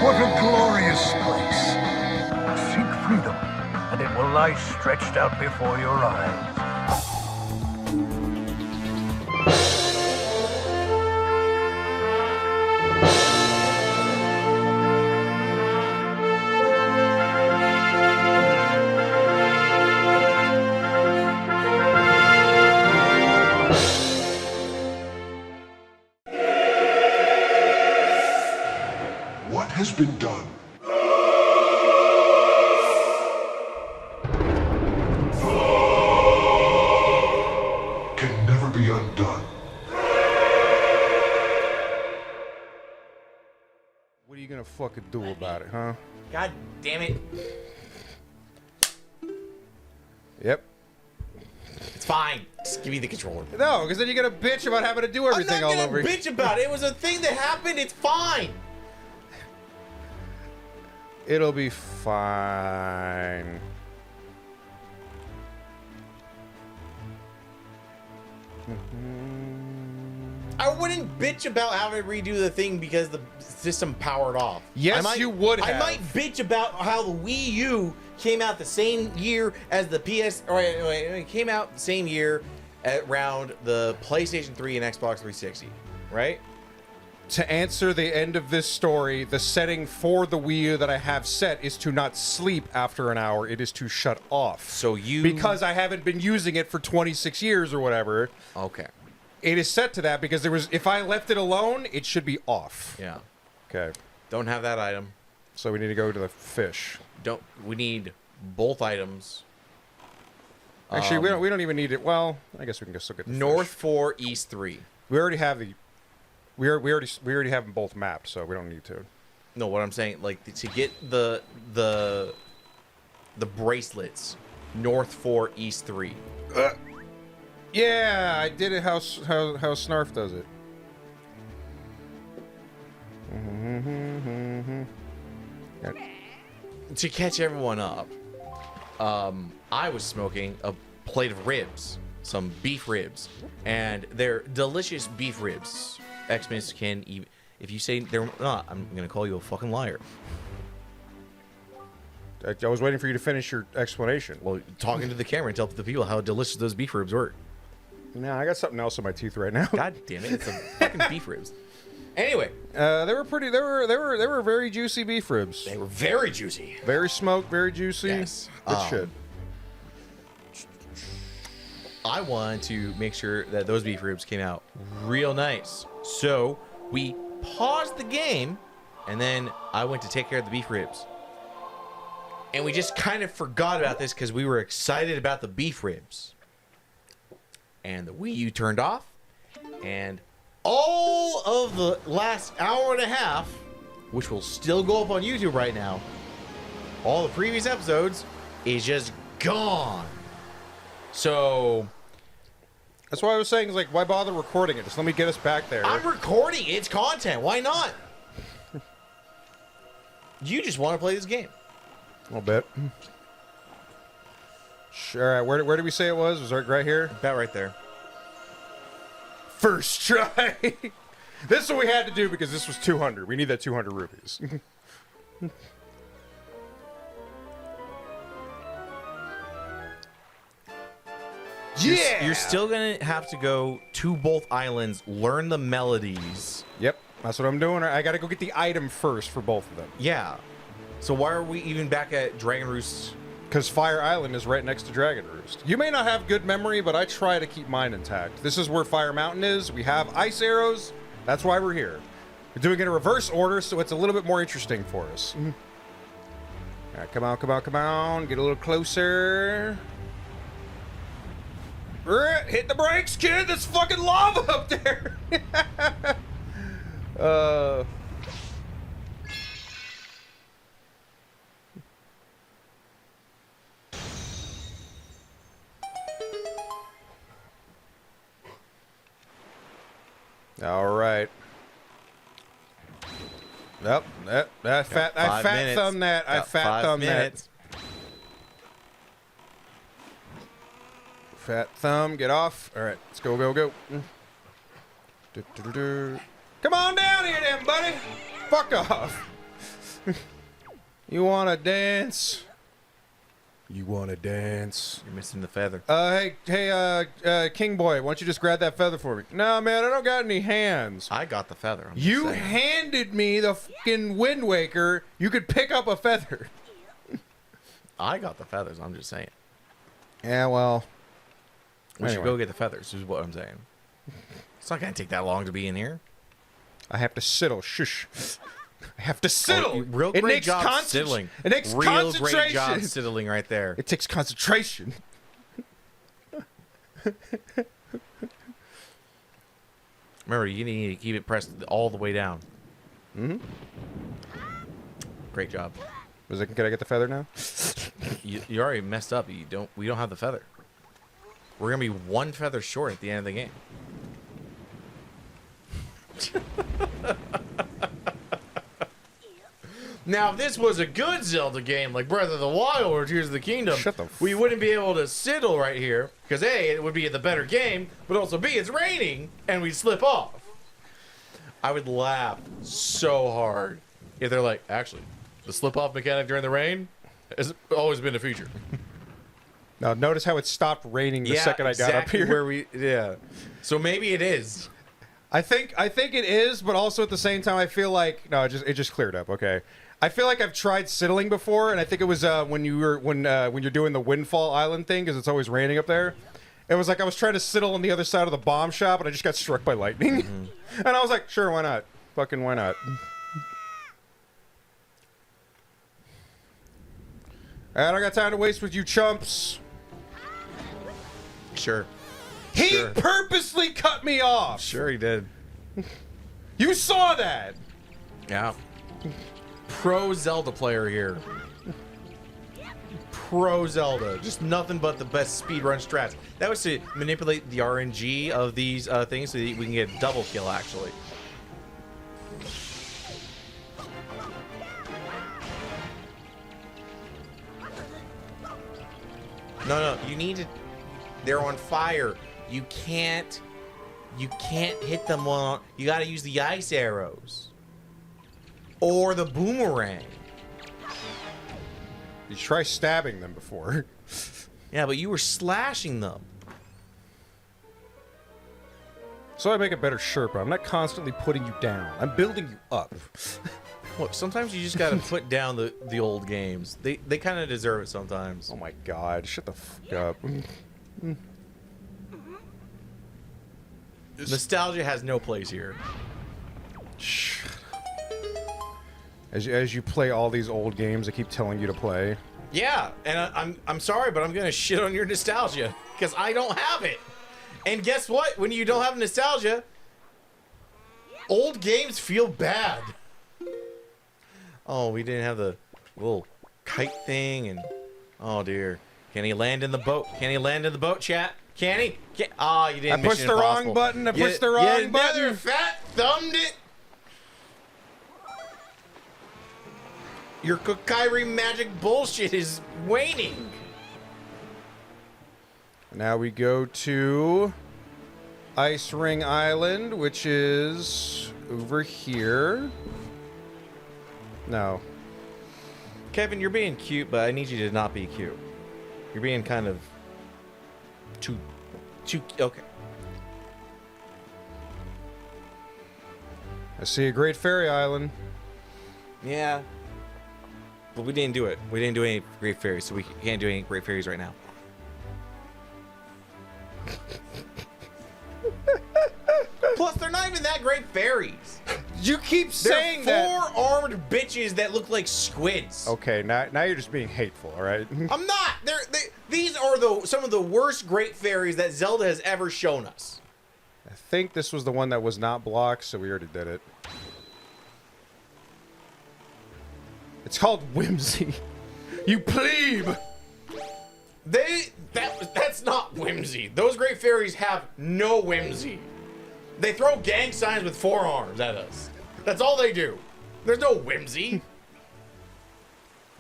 What a glorious place. Seek freedom, and it will lie stretched out before your eyes. What has been done can never be undone. What are you gonna fucking do about it, huh? God damn it. Yep. It's fine. Just give me the controller. No, because then you're gonna bitch about having to do everything I'm all not over. gonna bitch about it. It was a thing that happened. It's fine. It'll be fine. I wouldn't bitch about having to redo the thing because the system powered off. Yes, you would I have. might bitch about how the Wii U came out the same year as the PS, or it came out the same year around the PlayStation 3 and Xbox 360, right? To answer the end of this story, the setting for the Wii U that I have set is to not sleep after an hour. It is to shut off. So you... Because I haven't been using it for 26 years or whatever. Okay. It is set to that because there was... If I left it alone, it should be off. Yeah. Okay. Don't have that item. So we need to go to the fish. We need both items. Actually, we don't even need it. Well, I guess we can just look at the North fish. 4, East 3. We already have the... We already have them both mapped, so we don't need to. No, what I'm saying, like, to get the bracelets, North 4, East 3. Yeah, I did it how Snarf does it. To catch everyone up, I was smoking a plate of ribs, some beef ribs, and they're delicious beef ribs. Xmas can even, if you say they're not, I'm gonna call you a fucking liar. I was waiting for you to finish your explanation. Well, talking to the camera and tell the people how delicious those beef ribs were. No, I got something else in my teeth right now. God damn it, it's a fucking beef ribs. Anyway, they were pretty. They were very juicy beef ribs. they were very juicy. Very smoked, very juicy. Yes. Good shit. I wanted to make sure that those beef ribs came out real nice. So we paused the game, and then I went to take care of the beef ribs. And we just kind of forgot about this because we were excited about the beef ribs. And the Wii U turned off, and all of the last hour and a half, which will still go up on YouTube right now, all the previous episodes, is just gone. So That's why I was saying, like, why bother recording it? Just let me get us back there. I'm recording. It's content. Why not? You just want to play this game. A little bit. Sure. All right, where did we say it was? Was it right here? About right there. First try. This is what we had to do because this was 200. We need that 200 rupees. Yeah! You're still going to have to go to both islands, learn the melodies. Yep, that's what I'm doing. I gotta go get the item first for both of them. Yeah. So why are we even back at Dragon Roost? Because Fire Island is right next to Dragon Roost. You may not have good memory, but I try to keep mine intact. This is where Fire Mountain is. We have ice arrows. That's why we're here. We're doing it in reverse order, so it's a little bit more interesting for us. All right, come on, come on, come on. Get a little closer. Hit the brakes, kid. There's fucking lava up there. All right. Yep. I fat thumb that. I fat thumb that. Fat thumb, get off. All right, let's go, go, go. Come on down here then, buddy. Fuck off. You wanna dance? You wanna dance? You're missing the feather. Hey, King Boy, why don't you just grab that feather for me? No, man, I don't got any hands. I got the feather. I'm just You saying. handed me the fucking Wind Waker. You could pick up a feather. I got the feathers. I'm just saying. Yeah, well. We should Anyway. go get the feathers, is what I'm saying. It's not going to take that long to be in here. I have to siddle. Shush. I have to siddle. Real It great makes job concent- siddling. It takes Real great concentration. job siddling right there. It takes concentration. Remember, you need to keep it pressed all the way down. Mm-hmm. Great job. Can I get the feather now? You already messed up. We don't have the feather. We're gonna be one feather short at the end of the game. Now, if this was a good Zelda game like Breath of the Wild or Tears of the Kingdom, Shut the we wouldn't be able to siddle right here because A, it would be the better game, but also B, it's raining and we'd slip off. I would laugh so hard if they're like, actually, the slip-off mechanic during the rain has always been a feature. Now, notice how it stopped raining the second I got up exactly here. Yeah. So maybe it is. I think it is, but also at the same time, I feel like no, it just cleared up. Okay, I feel like I've tried siddling before, and I think it was when you're doing the Windfall Island thing because it's always raining up there. It was like I was trying to siddle on the other side of the bomb shop, and I just got struck by lightning. And I was like, sure, why not? Fucking why not? I don't got time to waste with you chumps. Sure. He Sure. purposely cut me off. Sure he did. You saw that. Yeah. Pro Zelda player here. Pro Zelda. Just nothing but the best speedrun strats. That was to manipulate the RNG of these things so that we can get a double kill, actually. No, you need to... They're on fire. You can't hit them on... You gotta use the ice arrows. Or the boomerang. You try stabbing them before. Yeah, but you were slashing them. So I make a better Sherpa. I'm not constantly putting you down. I'm building you up. Look, sometimes you just gotta put down the old games. They kind of deserve it sometimes. Oh my god, shut the fuck up. Nostalgia has no place here. Shut up. As you play all these old games I keep telling you to play. Yeah, and I'm sorry, but I'm gonna shit on your nostalgia because I don't have it. And guess what? When you don't have nostalgia, old games feel bad. Oh, we didn't have the little kite thing, and oh dear. Can he land in the boat? Can he land in the boat, chat? Can he? Ah, you didn't. I pushed the wrong button. I pushed the wrong button. You fat thumbed it. Your Kokairi magic bullshit is waning. Now we go to Ice Ring Island, which is over here. No. Kevin, you're being cute, but I need you to not be cute. You're being kind of too okay. I see a Great Fairy Island. Yeah. But we didn't do it. We didn't do any Great Fairies, so we can't do any Great Fairies right now. Plus, they're not even that great fairies. You keep saying They're that. four-armed bitches that look like squids. Okay, now you're just being hateful, all right? I'm not. These are some of the worst great fairies that Zelda has ever shown us. I think this was the one that was not blocked, so we already did it. It's called Whimsy. You plebe! That's not whimsy. Those great fairies have no whimsy. They throw gang signs with forearms at us. That's all they do. There's no whimsy.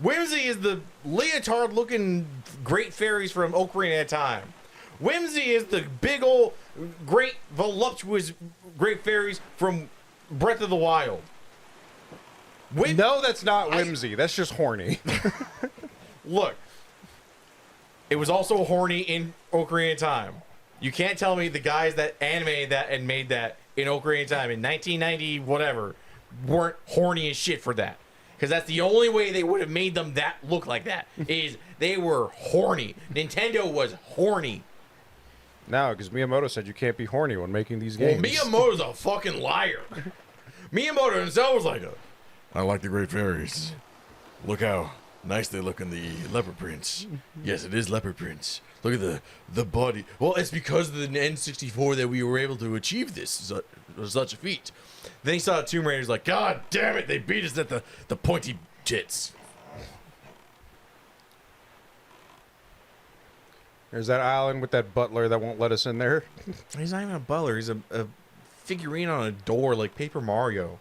Whimsy is the leotard-looking great fairies from Ocarina of Time. Whimsy is the big old, great, voluptuous great fairies from Breath of the Wild. No, that's not whimsy. That's just horny. Look, it was also horny in Ocarina of Time. You can't tell me the guys that animated that and made that in Ocarina of Time in 1990 whatever weren't horny as shit for that. Because that's the only way they would have made them that look like that is they were horny. Nintendo was horny. No, because Miyamoto said you can't be horny when making these games. Well, Miyamoto's a fucking liar. Miyamoto himself was like, I like the Great Fairies. Look how nice they look in the leopard prints. Yes, it is leopard prints. Look at the body. Well, it's because of the N64 that we were able to achieve this such a feat. Then he saw Tomb Raider's like, God damn it, they beat us at the pointy tits. There's that island with that butler that won't let us in there. He's not even a butler. He's a figurine on a door like Paper Mario.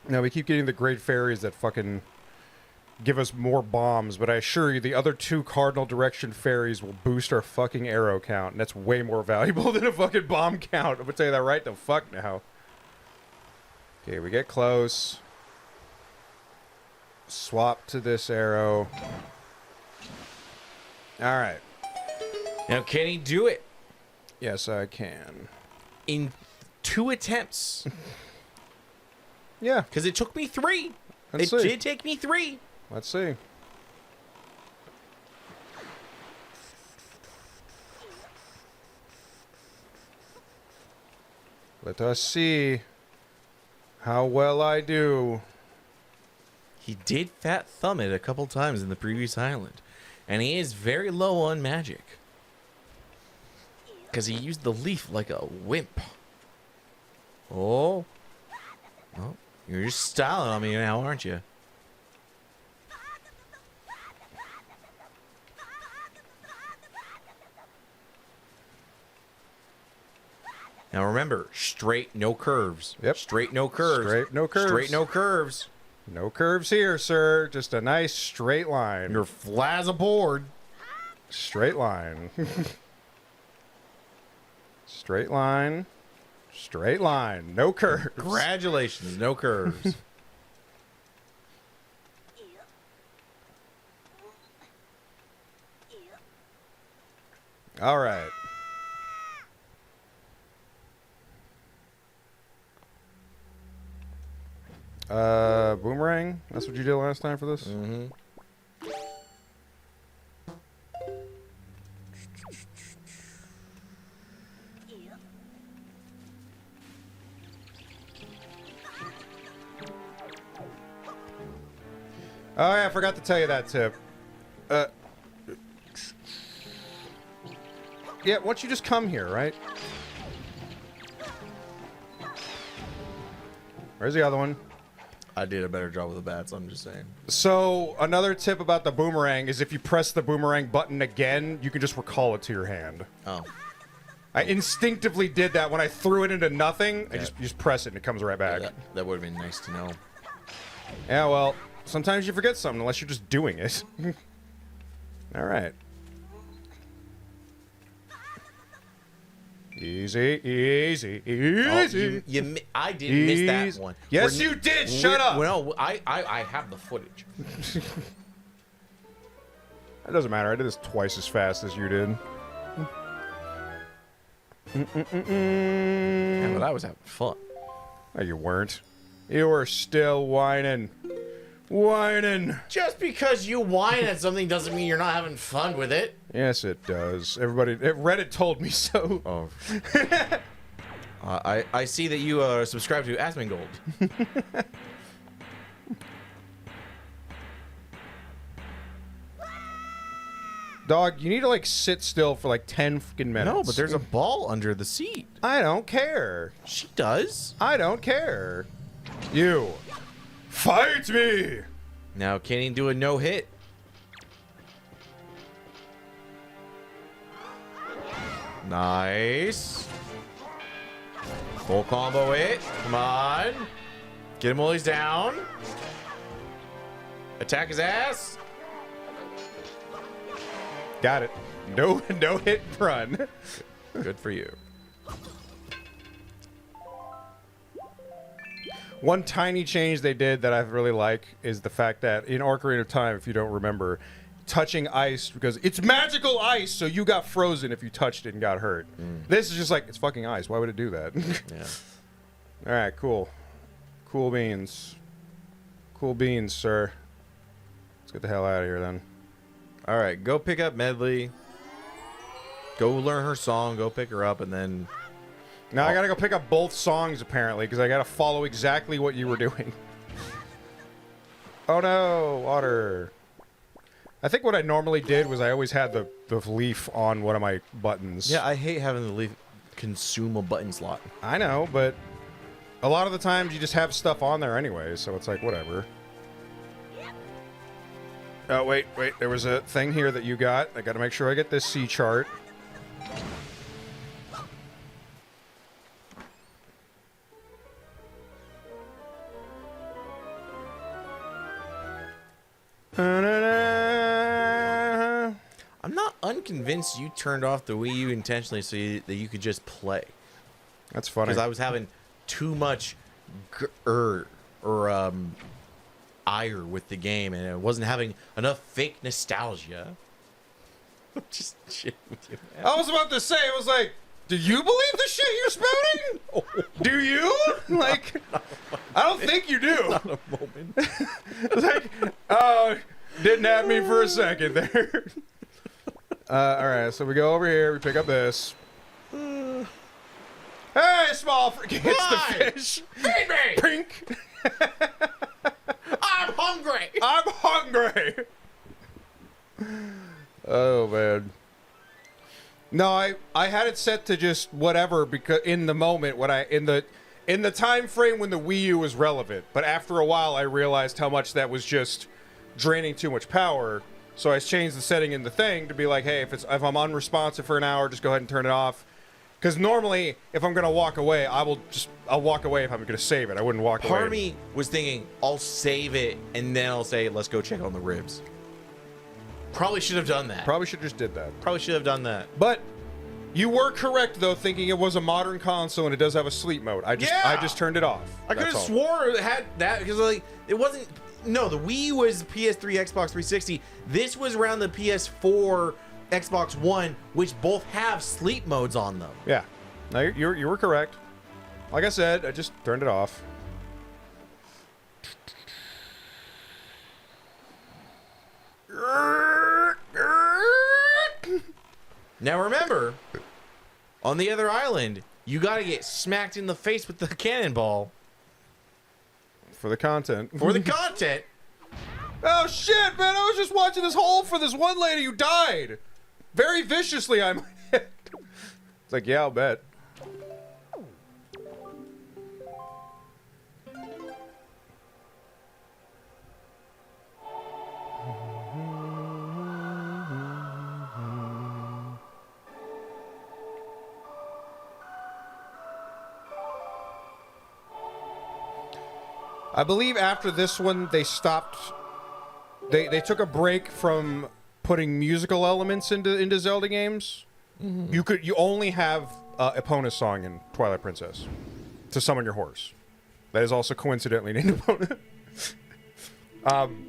Now, we keep getting the great fairies that fucking give us more bombs, but I assure you the other 2 cardinal direction fairies will boost our fucking arrow count, and that's way more valuable than a fucking bomb count. I'm gonna tell you that right the fuck now. Okay, we get close. Swap to this arrow. Alright. Now, can he do it Yes, I can. in 2 attempts? Yeah, Because it took me 3. Let's It see. did take me 3. let's see. Let us see how well I do. He did fat thumb it a couple times in the previous island. And he is very low on magic. Because he used the leaf like a wimp. Oh. Oh, you're just styling on me now, aren't you? Now remember, straight, no curves. Yep. Straight, no curves. Straight, no curves. Straight, no curves. No curves here, sir. Just a nice straight line. You're flat as a board. Straight line. Straight line. Straight line. No curves. Congratulations, no curves. All right. Boomerang? That's what you did last time for this? Mm-hmm. Oh, yeah, I forgot to tell you that tip. Yeah, why don't you just come here, right? Where's the other one? I did a better job with the bats, I'm just saying. So, another tip about the boomerang is if you press the boomerang button again, you can just recall it to your hand. Oh. I instinctively did that when I threw it into nothing. I just press it and it comes right back. That would have been nice to know. Yeah, well, sometimes you forget something unless you're just doing it. All right. Easy, easy, easy. Oh, I didn't miss that one. Yes, you did. Shut up. No, I have the footage. It doesn't matter. I did this twice as fast as you did. Yeah, but I was having fun. No, you weren't. You were still whining. Whining. Just because you whine at something doesn't mean you're not having fun with it. Yes, it does. Everybody, Reddit told me so. Oh. I see that you subscribe to Asmongold. Dog, you need to like sit still for like 10 fucking minutes. No, but there's a ball under the seat. I don't care. She does. I don't care. You. Fight me! Now, can he do a no-hit? Nice. Full combo it. Come on. Get him while he's down. Attack his ass. Got it. No hit and run. Good for you. One tiny change they did that I really like is the fact that in Ocarina of Time, if you don't remember, touching ice, because it's magical ice, so you got frozen if you touched it and got hurt. This is just like, it's fucking ice. Why would it do that? Yeah. All right, cool. Cool beans. Cool beans, sir. Let's get the hell out of here then. All right, go pick up Medley. Go learn her song. Go pick her up, and then... Now I gotta go pick up both songs, apparently, because I gotta follow exactly what you were doing. Oh no, water. I think what I normally did was I always had the leaf on one of my buttons. Yeah, I hate having the leaf consume a button slot. I know, but a lot of the times you just have stuff on there anyway, so it's like, whatever. Oh, wait, there was a thing here that you got. I gotta make sure I get this C chart. I'm not unconvinced you turned off the Wii U intentionally so that you could just play. That's funny. Because I was having too much ire with the game, and it wasn't having enough fake nostalgia. Just shit with you, man. I was about to say, it was like, do you believe the shit you're spouting? No. Do you? Like, I don't think you do. Not a moment. Like, oh, didn't have me for a second there. All right, so we go over here, we pick up this. Hey, small gets the Hi. fish. Feed me! Pink. I'm hungry! I'm hungry. Oh man. No, I had it set to just whatever, because in the moment when in the time frame when the Wii U was relevant, but after a while I realized how much that was just draining too much power. So I changed the setting in the thing to be like, hey, if I'm unresponsive for an hour, just go ahead and turn it off. Because normally, if I'm gonna walk away, I'll walk away if I'm gonna save it. I wouldn't walk away. Part of me was thinking, I'll save it, and then I'll say, let's go check on the ribs. Probably should have done that. Probably should have just did that. Probably should have done that. But you were correct though, thinking it was a modern console and it does have a sleep mode. I just turned it off. I could have swore it had that because like it wasn't. No, the Wii was PS3, Xbox 360. This was around the PS4, Xbox One, which both have sleep modes on them. Yeah, no, you were correct. Like I said, I just turned it off. Now remember, on the other island, you gotta get smacked in the face with the cannonball For the content. for the content. Oh shit, man! I was just watching this hole for this one lady who died, very viciously. I might add. It's like, yeah, I'll bet. I believe after this one, they stopped. They took a break from putting musical elements into Zelda games. Mm-hmm. You only have Epona's song in Twilight Princess to summon your horse. That is also coincidentally named Epona.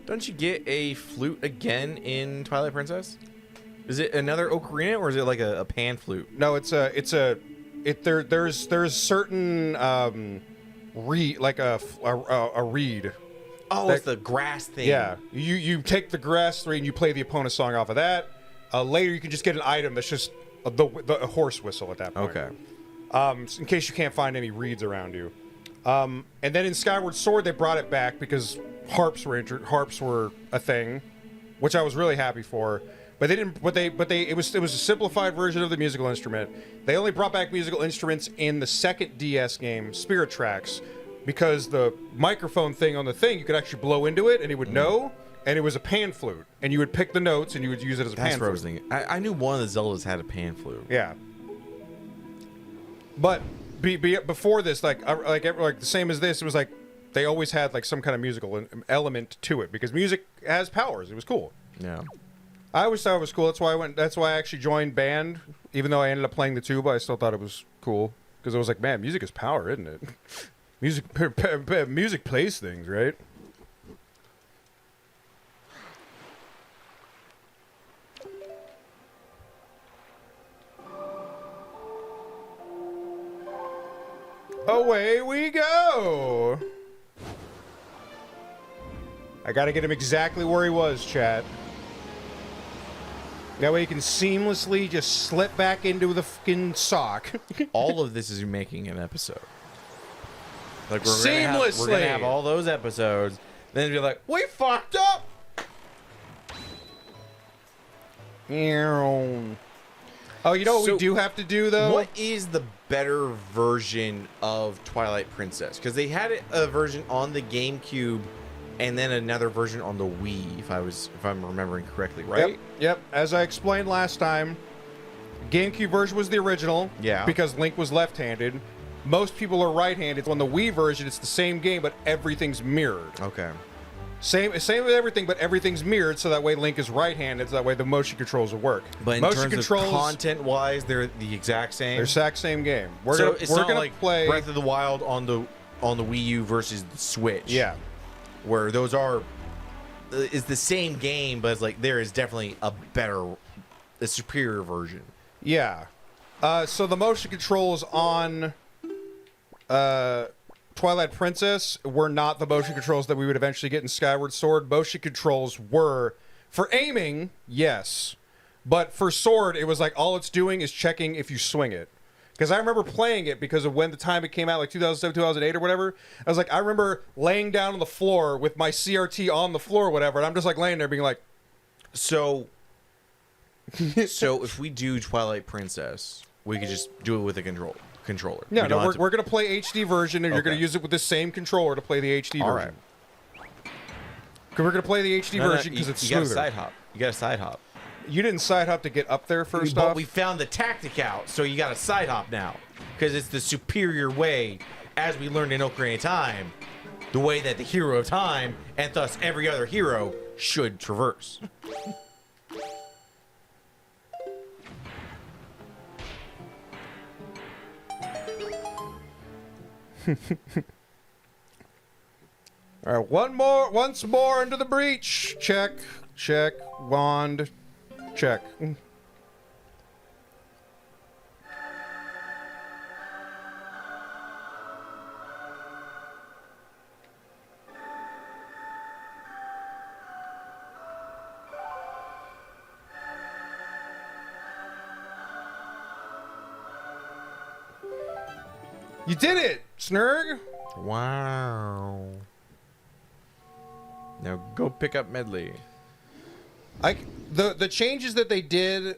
Don't you get a flute again in Twilight Princess? Is it another ocarina or is it like a pan flute? No, there's certain reed, like a reed. Oh, it's the grass thing. Yeah, you take the grass reed and you play the Epona song off of that. Later, you can just get an item that's just the horse whistle at that point. Okay. In case you can't find any reeds around you. And then in Skyward Sword, they brought it back because harps were a thing, which I was really happy for. But they didn't. It was a simplified version of the musical instrument. They only brought back musical instruments in the second DS game, Spirit Tracks, because the microphone thing on the thing, you could actually blow into it and it would know. And it was a pan flute, and you would pick the notes and you would use it as a pan flute. That's what I was thinking. I knew one of the Zeldas had a pan flute. Yeah. But before this, like the same as this, it was like they always had like some kind of musical element to it because music has powers. It was cool. Yeah. I always thought it was cool. That's why I actually joined band, even though I ended up playing the tuba. I still thought it was cool because I was like, man, music is power, isn't it? Music plays things, right? Away we go! I gotta get him exactly where he was, chat. That way you can seamlessly just slip back into the fucking sock. All of this is making an episode. Like we're Seamlessly! gonna have all those episodes, then be like, we fucked up! Oh, you know what So, we do have to do, though? What is the better version of Twilight Princess? Because they had a version on the GameCube and then another version on the Wii, if I'm remembering correctly, right? Yep. As I explained last time, GameCube version was the original. Yeah. Because Link was left-handed. Most people are right-handed. On the Wii version, it's the same game, but everything's mirrored. Okay. Same with everything, but everything's mirrored, so that way Link is right-handed, so that way the motion controls will work. But in motion terms of content-wise, they're the exact same. They're exact same game. We're So gonna, it's we're not gonna like play Breath of the Wild on the Wii U versus the Switch. Yeah. Where those are is the same game, but it's like there is definitely a superior version. Yeah. So the motion controls on Twilight Princess were not the motion controls that we would eventually get in Skyward Sword. Motion controls were for aiming, yes. But for sword, it was like all it's doing is checking if you swing it. Because I remember playing it because of when the time it came out, like 2007, 2008 or whatever. I was like, I remember laying down on the floor with my CRT on the floor or whatever, and I'm just like laying there being like... So if we do Twilight Princess, we could just do it with a controller. No, we're going to play HD version, and you're going to use it with the same controller to play the HD version. All right. Because we're going to play the HD version because it's smoother. You got a side hop. You didn't side hop to get up there first But off? we found the tactic out, so you got a side hop now. Because it's the superior way, as we learned in Ocarina of Time, the way that the hero of time, and thus every other hero, should traverse. All right, once more into the breach. Check, wand, check. You did it, Snurg! Wow. Now go pick up Medley. The changes that they did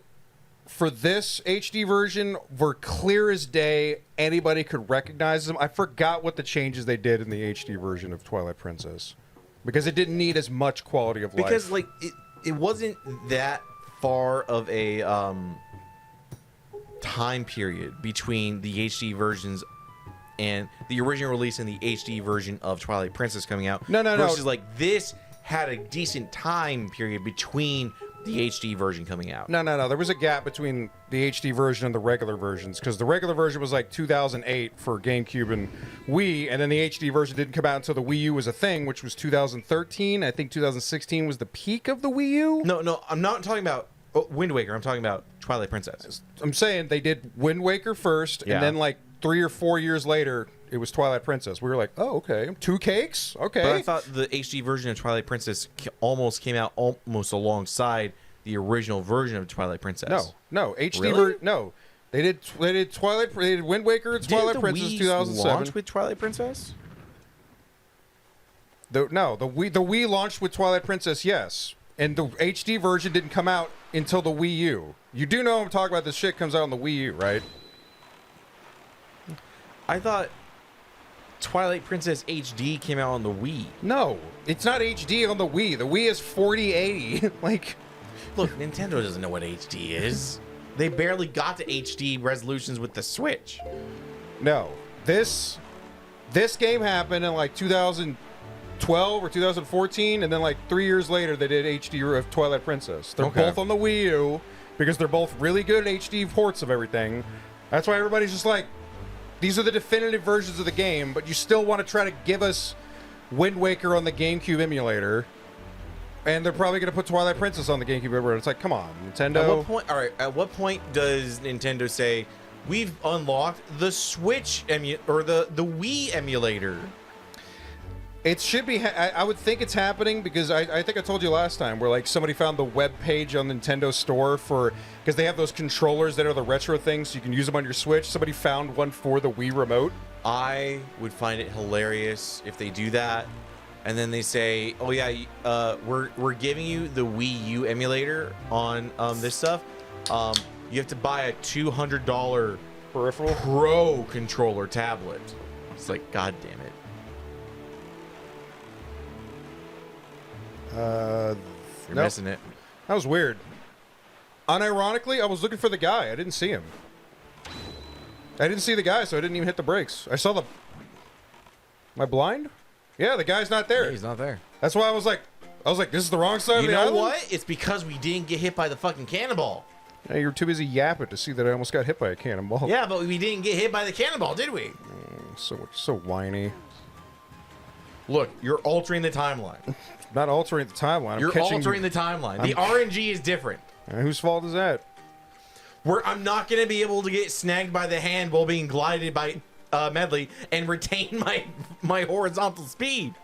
for this HD version were clear as day. Anybody could recognize them. I forgot what the changes they did in the HD version of Twilight Princess. Because it didn't need as much quality of life. Because, like, it wasn't that far of a time period between the HD versions and the original release and the HD version of Twilight Princess coming out. No. Versus, like, this had a decent time period between the HD version coming out. No. There was a gap between the HD version and the regular versions, because the regular version was like 2008 for GameCube and Wii, and then the HD version didn't come out until the Wii U was a thing, which was 2013. I think 2016 was the peak of the Wii U. No, I'm not talking about Wind Waker. I'm talking about Twilight Princess. I'm saying they did Wind Waker first, Yeah. and then like 3 or 4 years later, it was Twilight Princess. We were like, oh, okay. 2 cakes? Okay. But I thought the HD version of Twilight Princess almost came out almost alongside the original version of Twilight Princess. No. HD Really? No. They did Twilight. They did Wind Waker and Twilight Princess Wii 2007. launch with Twilight Princess? The Wii launched with Twilight Princess, yes. And the HD version didn't come out until the Wii U. You do know I'm talking about this shit comes out on the Wii U, right? I thought Twilight Princess HD came out on the Wii. No, it's not HD on the Wii. The Wii is 4080. Like, Look, Nintendo doesn't know what HD is. They barely got to HD resolutions with the Switch. no. This This game happened in like 2012 or 2014, and then like 3 years later they did HD of Twilight Princess. They're Okay. both on the Wii U because they're both really good HD ports of everything. That's why everybody's just like, these are the definitive versions of the game, but you still want to try to give us Wind Waker on the GameCube emulator. And they're probably going to put Twilight Princess on the GameCube emulator. It's like, come on, Nintendo. At what point? All right. At what point does Nintendo say we've unlocked the Switch or the Wii emulator? It should be. I would think it's happening because I think I told you last time where like somebody found the web page on Nintendo Store for because they have those controllers that are the retro things, so you can use them on your Switch. Somebody found one for the Wii remote. I would find it hilarious if they do that, and then they say, "Oh yeah, we're giving you the Wii U emulator on this stuff. You have to buy a $200 Peripheral Pro controller tablet." It's like, God damn it. You're Nope. missing it. That was weird. Unironically, I was looking for the guy. I didn't see him. I didn't see the guy, so I didn't even hit the brakes. I saw the... Am I blind? Yeah, the guy's not there. Yeah, he's not there. That's why I was like, this is the wrong side of You the know island? what? It's because we didn't get hit by the fucking cannonball. Yeah, you're too busy yapping to see that I almost got hit by a cannonball. Yeah, but we didn't get hit by the cannonball, did we? So whiny. Look, you're altering the timeline. Not altering the timeline. You're altering the timeline. The RNG is different. Whose fault is that? Where I'm not going to be able to get snagged by the hand while being glided by Medley and retain my horizontal speed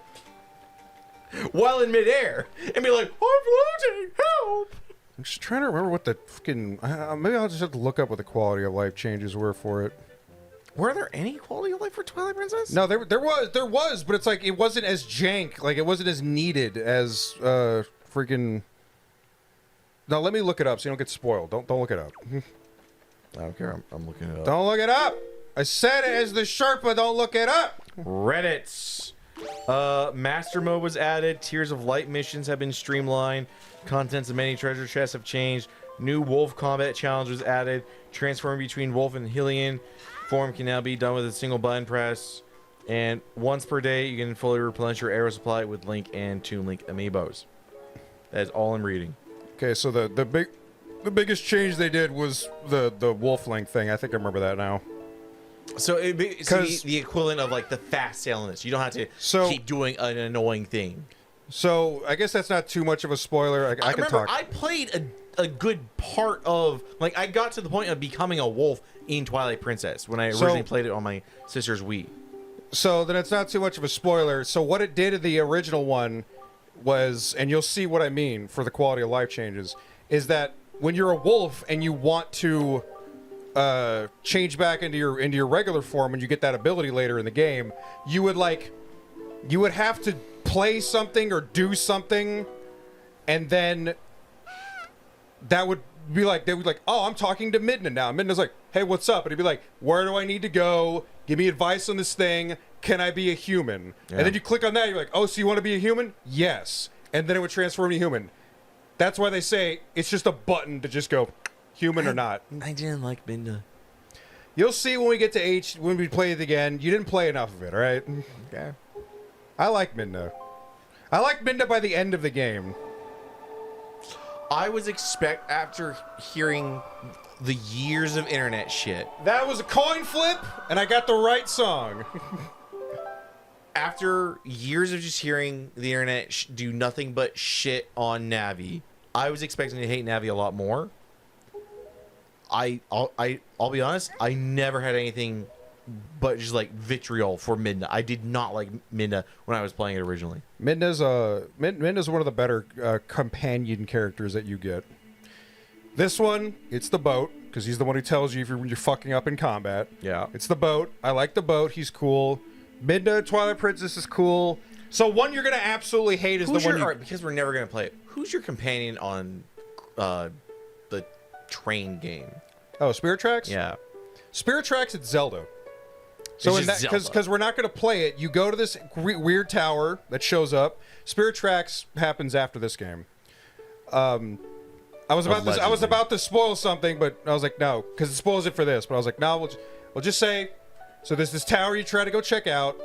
while in midair and be like, I'm floating, help! I'm just trying to remember what the fucking... maybe I'll just have to look up what the quality of life changes were for it. Were there any quality of life for Twilight Princess? No, there was, but it's like it wasn't as jank, like it wasn't as needed as freaking. No, let me look it up so you don't get spoiled. Don't look it up. I don't care. I'm looking it up. Don't look it up. I said it as the Sherpa. Don't look it up. Reddits. Master mode was added. Tears of Light missions have been streamlined. Contents of many treasure chests have changed. New wolf combat challenge was added. Transforming between wolf and Hylian form can now be done with a single button press. And once per day, you can fully replenish your arrow supply with Link and Toon Link amiibos. That is all I'm reading. Okay, so the biggest change they did was the wolf link thing. I think I remember that now. So it'd be the equivalent of like the fast sailing. You don't have to keep doing an annoying thing. So I guess that's not too much of a spoiler. I can remember, talk. I played a good part of, like, I got to the point of becoming a wolf in Twilight Princess when I originally played it on my sister's Wii. So then it's not too much of a spoiler. So what it did in the original one was, and you'll see what I mean for the quality of life changes, is that when you're a wolf and you want to change back into your regular form and you get that ability later in the game, you would have to play something or do something, and then that would be like, they would be like, oh, I'm talking to Midna now. Midna's like, hey, what's up? And he'd be like, where do I need to go? Give me advice on this thing. Can I be a human? Yeah. And then you click on that. You're like, oh, so you want to be a human? Yes. And then it would transform you human. That's why they say it's just a button to just go human or not. I didn't like Midna. You'll see when we get to when we play it again. You didn't play enough of it, all right? Okay. I like Midna. I like Midna by the end of the game. I was after hearing the years of internet shit. That was a coin flip, and I got the right song. After years of just hearing the internet do nothing but shit on Navi, I was expecting to hate Navi a lot more. I'll be honest, I never had anything but just like vitriol for Midna. I did not like Midna when I was playing it originally. Midna's one of the better companion characters that you get. This one, it's the boat, because he's the one who tells you if you're fucking up in combat. Yeah. It's the boat. I like the boat. He's cool. Midna, Twilight Princess is cool. So one you're going to absolutely hate is Who's the one all right, because we're never going to play it. Who's your companion on the train game? Oh, Spirit Tracks? Yeah. Spirit Tracks, it's Zelda. So It's just Zelda. because we're not going to play it, you go to this weird tower that shows up. Spirit Tracks happens after this game. I was about to spoil something, but I was like, no, because it spoils it for this. But I was like, no, we'll just say, so there's this tower you try to go check out.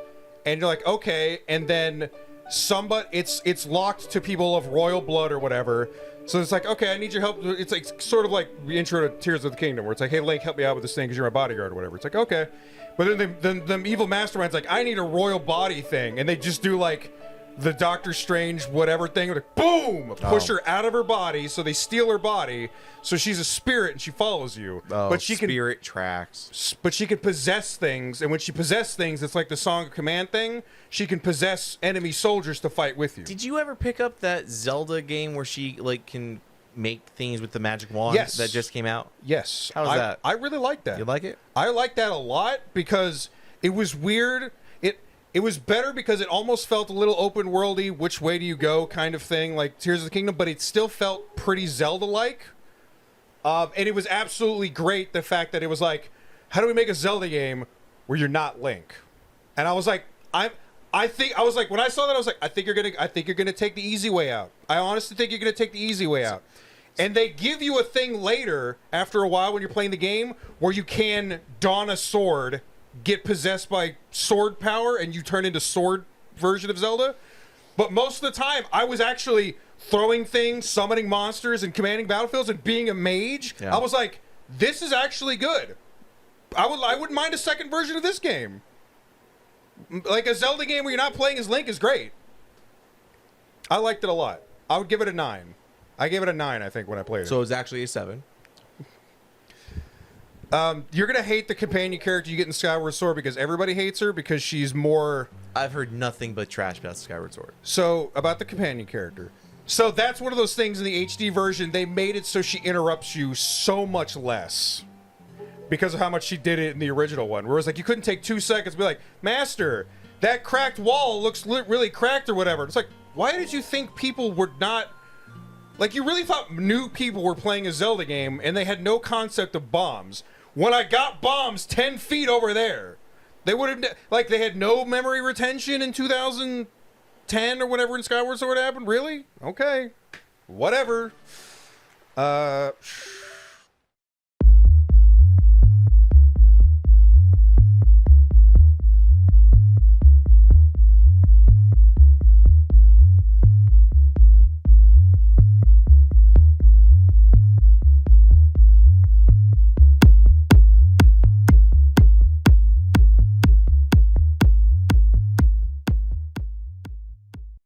and you're like, okay, and then it's locked to people of royal blood or whatever. So it's like, okay, I need your help. It's like sort of like the intro to Tears of the Kingdom, where it's like, hey, Link, help me out with this thing because you're my bodyguard or whatever. It's like, okay. But then the evil mastermind's like, I need a royal body thing. And they just do like the Doctor Strange whatever thing, like, boom, push her out of her body. So they steal her body. So she's a spirit and she follows you. Oh, but she spirit tracks. But she can possess things. And when she possesses things, it's like the Song of Command thing. She can possess enemy soldiers to fight with you. Did you ever pick up that Zelda game where she like can make things with the magic wand that just came out? Yes. How's that? I really like that. You like it? I like that a lot because it was weird. It was better because it almost felt a little open worldy, which way do you go kind of thing, like Tears of the Kingdom, but it still felt pretty Zelda-like. And it was absolutely great, the fact that it was like, how do we make a Zelda game where you're not Link? And I was like, when I saw that, I was like, I think you're gonna take the easy way out. I honestly think you're gonna take the easy way out. And they give you a thing later, after a while when you're playing the game, where you can don a sword, get possessed by sword power, and you turn into sword version of Zelda. But most of the time, I was actually throwing things, summoning monsters, and commanding battlefields, and being a mage. Yeah. I was like, this is actually good. I wouldn't mind a second version of this game. Like a Zelda game where you're not playing as Link is great. I liked it a lot. I would give it a 9. I gave it a 9, I think, when I played it. So it's actually a 7. You're gonna hate the companion character you get in Skyward Sword because everybody hates her because she's more... I've heard nothing but trash about Skyward Sword. So, about the companion character. So that's one of those things in the HD version, they made it so she interrupts you so much less. Because of how much she did it in the original one. Where it was like, you couldn't take 2 seconds to be like, Master, that cracked wall looks really cracked or whatever. It's like, why did you think people were not... Like, you really thought new people were playing a Zelda game and they had no concept of bombs. When I got bombs 10 feet over there, they would have... Like, they had no memory retention in 2010 or whatever in Skyward Sword happened? Really? Okay. Whatever.